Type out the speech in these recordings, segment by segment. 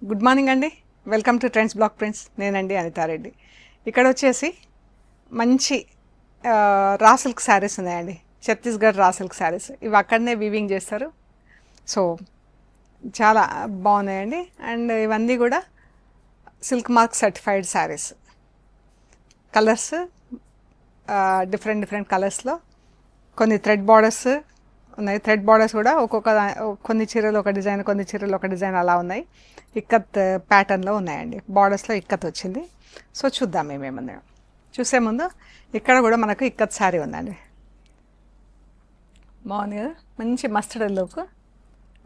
Good morning అండి. Welcome to trends block prints. నేనండి అనితారెడ్డి. ఇక్కడ వచ్చేసి మంచి రా సిల్క్ శారీస్ ఉన్నాయండి. Chhattisgarh raw silk saris. ఇవి అక్కడనే వీవింగ్ చేస్తారు. సో చాలా బాగున్నాయండి. అండ్ ఇవన్నీ కూడా silk mark certified saris. Colours different కలర్స్లో కొన్ని థ్రెడ్ బార్డర్స్ ఉన్నాయి. థ్రెడ్ బార్డర్స్ కూడా కొన్ని చీరలు ఒక డిజైన్, కొన్ని చీరలు ఒక డిజైన్ అలా ఉన్నాయి. ఇక్కత్ ప్యాటర్న్లో ఉన్నాయండి. బార్డర్స్లో ఇక్కత్ వచ్చింది. సో చూద్దాం ఏమేమున్నాయో. చూసే ముందు ఇక్కడ కూడా మనకు ఇక్కత్ శారీ ఉందండి. బాగుంది కదా, మంచి మస్టర్డ్ ఎల్లోకు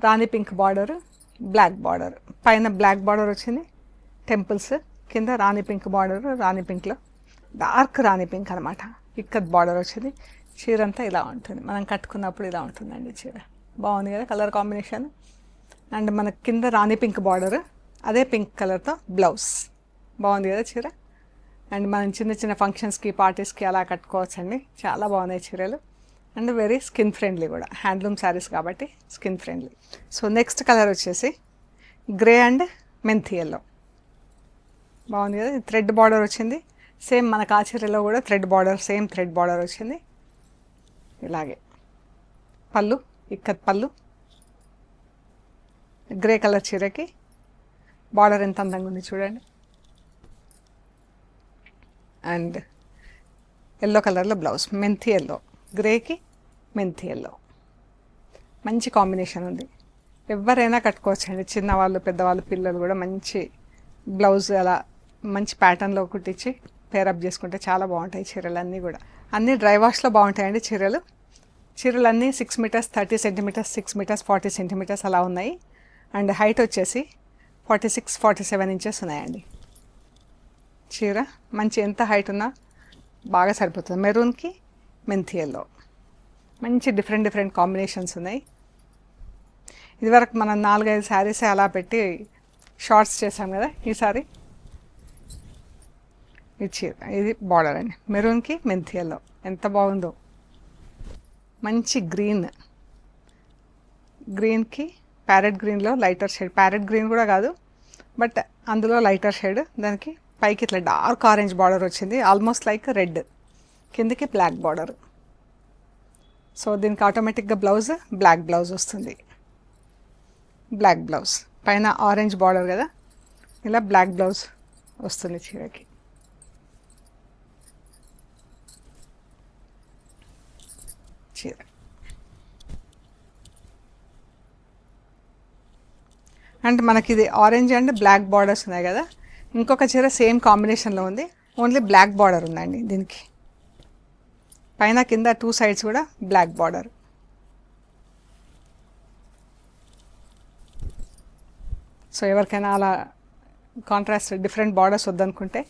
రాణి పింక్ బార్డర్, బ్లాక్ బార్డర్, పైన బ్లాక్ బార్డర్ వచ్చింది టెంపుల్స్, కింద రాణి పింక్ బార్డర్, రాణి పింక్లో డార్క్ రాణి పింక్ అనమాట. ఇక్కత్ బార్డర్ వచ్చింది. చీర అంతా ఇలా ఉంటుంది, మనం కట్టుకున్నప్పుడు ఇలా ఉంటుందండి చీర. బాగుంది కదా కలర్ కాంబినేషన్. అండ్ మనకి కింద రాణి పింక్ బార్డర్, అదే పింక్ కలర్తో బ్లౌజ్. బాగుంది కదా చీర. అండ్ మనం చిన్న ఫంక్షన్స్కి, పార్టీస్కి అలా కట్టుకోవచ్చండి. చాలా బాగున్నాయి చీరలు. అండ్ వెరీ స్కిన్ ఫ్రెండ్లీ కూడా, హ్యాండ్లూమ్ శారీస్ కాబట్టి skin friendly. So next colour వచ్చేసి గ్రే అండ్ మెంతి ఎల్లో. బాగుంది కదా. థ్రెడ్ బార్డర్ వచ్చింది. సేమ్ మనకు ఆ చీరలో కూడా thread border, same thread border వచ్చింది. ఇలాగే పళ్ళు, ఇక్కత్ పళ్ళు. గ్రే కలర్ చీరకి బార్డర్ ఎంత అందంగా ఉంది చూడండి. అండ్ ఎల్లో కలర్లో బ్లౌజ్, మెంతి ఎల్లో, గ్రేకి మెంతి ఎల్లో. మంచి కాంబినేషన్ ఉంది. ఎవరైనా కట్టుకోవచ్చండి, చిన్నవాళ్ళు, పెద్దవాళ్ళు, పిల్లలు కూడా మంచి బ్లౌజ్ అలా మంచి ప్యాటర్న్లో కుట్టించి పేరప్ చేసుకుంటే చాలా బాగుంటాయి చీరలన్నీ కూడా. అన్నీ డ్రై వాష్లో బాగుంటాయండి చీరలు. చీరలన్నీ 6 మీటర్స్ 30 సెంటీమీటర్స్, 6 మీటర్స్ 40 సెంటీమీటర్స్ అలా ఉన్నాయి. అండ్ హైట్ వచ్చేసి 46-47 ఇంచెస్ ఉన్నాయండి. చీర మంచి ఎంత హైట్ ఉన్నా బాగా సరిపోతుంది. మెరూన్కి మెంతి ఎల్లో, మంచి డిఫరెంట్ కాంబినేషన్స్ ఉన్నాయి. ఇదివరకు మనం 4-5 శారీస్ అలా పెట్టి షార్ట్స్ చేసాం కదా. ఈసారి ఇది చీర, ఇది బార్డర్ అండి. మెరూన్కి మెంతి ఎల్లో ఎంత బాగుందో. మంచి గ్రీన్కి ప్యారెట్ గ్రీన్లో లైటర్ షేడ్, ప్యారెట్ గ్రీన్ కూడా కాదు బట్ అందులో లైటర్ షేడ్. దానికి పైకి ఇట్లా డార్క్ ఆరెంజ్ బార్డర్ వచ్చింది, ఆల్మోస్ట్ లైక్ రెడ్. కిందకి బ్లాక్ బార్డర్. సో దీనికి ఆటోమేటిక్గా బ్లౌజ్ బ్లాక్ బ్లౌజ్ వస్తుంది. బ్లాక్ బ్లౌజ్ పైన ఆరెంజ్ బార్డర్ కదా, ఇలా బ్లాక్ బ్లౌజ్ వస్తుంది చీరకి. చీర అండ్ మనకి ఇది ఆరెంజ్ అండ్ బ్లాక్ బార్డర్స్ ఉన్నాయి కదా. ఇంకొక చీర సేమ్ కాంబినేషన్లో ఉంది, ఓన్లీ బ్లాక్ బార్డర్ ఉందండి దీనికి. పైన కింద 2 సైడ్స్ కూడా బ్లాక్ బార్డర్. సో ఎవరికైనా అలా కాంట్రాస్ట్ డిఫరెంట్ బార్డర్స్ వద్దనుకుంటే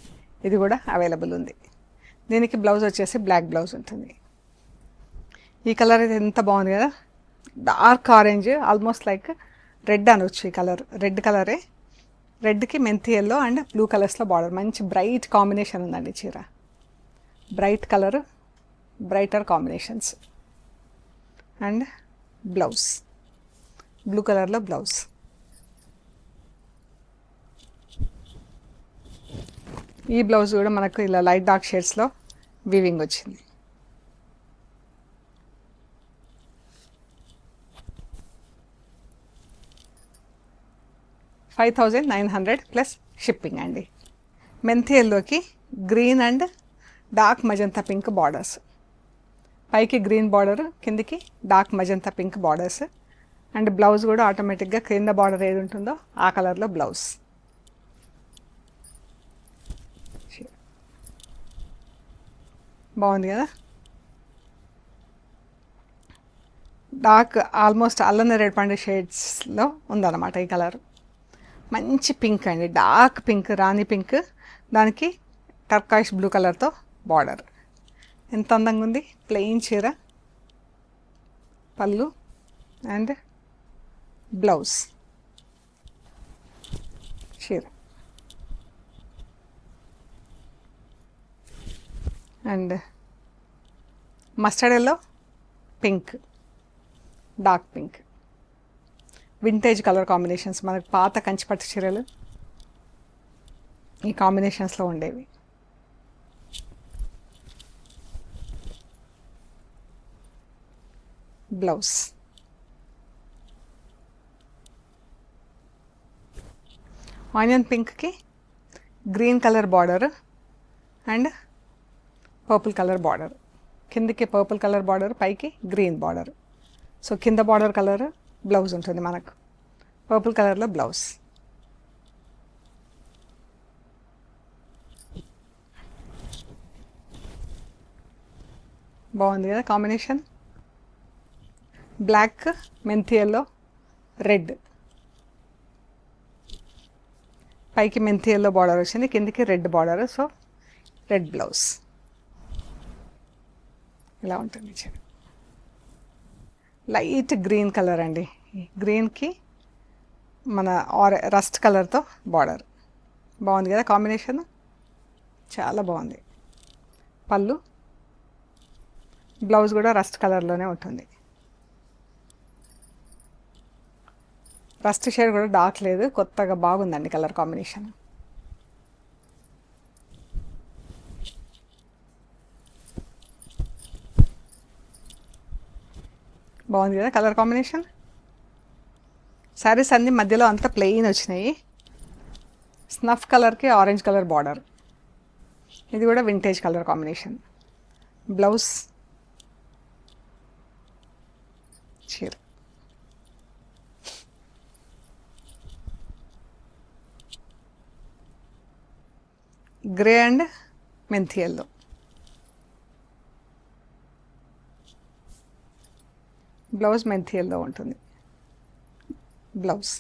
ఇది కూడా అవైలబుల్ ఉంది. దీనికి బ్లౌజ్ వచ్చేసి బ్లాక్ బ్లౌజ్ ఉంటుంది. ఈ కలర్ అయితే ఎంత బాగుంది కదా, dark orange, almost like red అనొచ్చు. ఈ కలర్ రెడ్ కలరే. రెడ్కి మెంతి ఎల్లో అండ్ బ్లూ కలర్స్లో బార్డర్. మంచి బ్రైట్ కాంబినేషన్ ఉందండి చీర. Bright colour, brighter combinations. And blouse blue కలర్లో బ్లౌజ్. ఈ బ్లౌజ్ కూడా మనకు ఇలా లైట్ డార్క్ షేడ్స్లో వీవింగ్ వచ్చింది. $5,900 ప్లస్ షిప్పింగ్ అండి. మెంతి ఎల్లోకి green and dark magenta pink borders. పైకి గ్రీన్ బార్డర్, కిందికి dark magenta pink borders. And blouse కూడా ఆటోమేటిక్గా కింద బార్డర్ ఏది ఉంటుందో ఆ కలర్లో బ్లౌజ్. బాగుంది కదా. డార్క్ ఆల్మోస్ట్ అల్లం నేరేడు పండు షేడ్స్లో ఉందన్నమాట ఈ కలర్. మంచి పింక్ అండి, డార్క్ పింక్, రాణి పింక్. దానికి టర్కాయిష్ బ్లూ కలర్తో బార్డర్. ఎంత అందంగా ఉంది. ప్లెయిన్ చీర, పళ్ళు అండ్ బ్లౌజ్. చీర and mustard yellow, pink, dark pink. Vintage colour combinations, మనకు పాత కంచిపట్టు చీరలు ఈ కాంబినేషన్స్లో ఉండేవి. బ్లౌజ్ ఆనియన్ పింక్కి green colour border and purple colour border, కిందకి పర్పుల్ కలర్ బార్డర్, పైకి గ్రీన్ బార్డర్. సో కింద బార్డర్ కలర్ బ్లౌజ్ ఉంటుంది మనకు, పర్పుల్ కలర్లో బ్లౌజ్. బాగుంది కదా కాంబినేషన్. బ్లాక్, మెంతి ఎల్లో, రెడ్, పైకి మెంతి ఎల్లో బార్డర్ వచ్చింది, కిందికి red border. So red blouse ఇలా ఉంటుంది. లైట్ గ్రీన్ కలర్ అండి, గ్రీన్కి మన రస్ట్ కలర్తో బార్డర్. బాగుంది కదా కాంబినేషన్, చాలా బాగుంది. పళ్ళు, బ్లౌజ్ కూడా రస్ట్ కలర్లోనే ఉంటుంది. రస్ట్ షేడ్ కూడా డార్క్ లేదు, కొత్తగా బాగుందండి కలర్ కాంబినేషన్. బాగుంది కదా కలర్ కాంబినేషన్. శారీస్ అన్ని మధ్యలో అంతా ప్లెయిన్ వచ్చినాయి. స్నఫ్ కలర్కి ఆరెంజ్ కలర్ బార్డర్, ఇది కూడా వింటేజ్ కలర్ కాంబినేషన్. బ్లౌజ్, చీర. గ్రే అండ్ మెంతి ఎల్లో, బ్లౌజ్ మెంతి ఎల్లో ఉంటుంది. బ్లౌజ్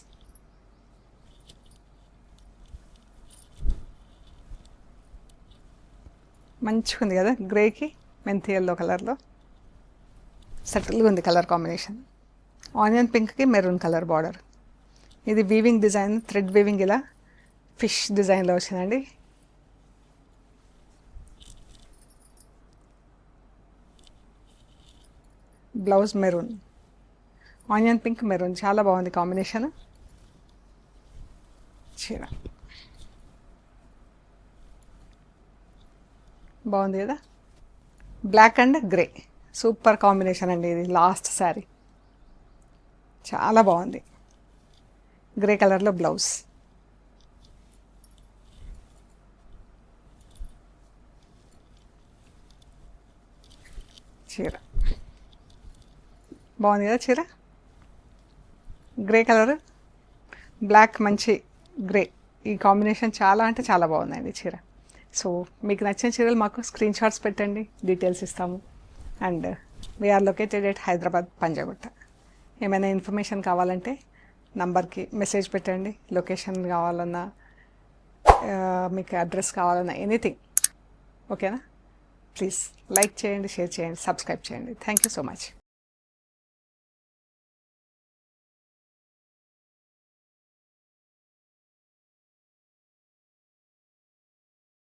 మంచిగా ఉంది కదా, గ్రేకి మెంతి ఎల్లో కలర్లో సెటిల్గా ఉంది కలర్ కాంబినేషన్. ఆనియన్ పింక్కి మెరూన్ కలర్ బార్డర్. ఇది వీవింగ్ డిజైన్, థ్రెడ్ వీవింగ్, ఇలా ఫిష్ డిజైన్లో వచ్చిందండి. Blouse maroon, onion pink maroon, చాలా బాగుంది కాంబినేషన్. చీర బాగుంది కదా. Black and grey super combination అండి. ఇది లాస్ట్ శారీ, చాలా బాగుంది. గ్రే కలర్లో బ్లౌజ్, చీర బాగుంది కదా. చీర గ్రే కలర్, బ్లాక్, మంచి గ్రే, ఈ కాంబినేషన్ చాలా అంటే చాలా బాగుందండి చీర. సో మీకు నచ్చిన చీరలు మాకు స్క్రీన్ షాట్స్ పెట్టండి, డీటెయిల్స్ ఇస్తాము. And we are located at Hyderabad, Panjagutta. ఏమైనా ఇన్ఫర్మేషన్ కావాలంటే నంబర్కి మెసేజ్ పెట్టండి. లొకేషన్ కావాలన్నా, మీకు అడ్రస్ కావాలన్నా, ఎనీథింగ్. ఓకేనా? ప్లీజ్ లైక్ చేయండి, షేర్ చేయండి, సబ్స్క్రైబ్ చేయండి. Thank you so much.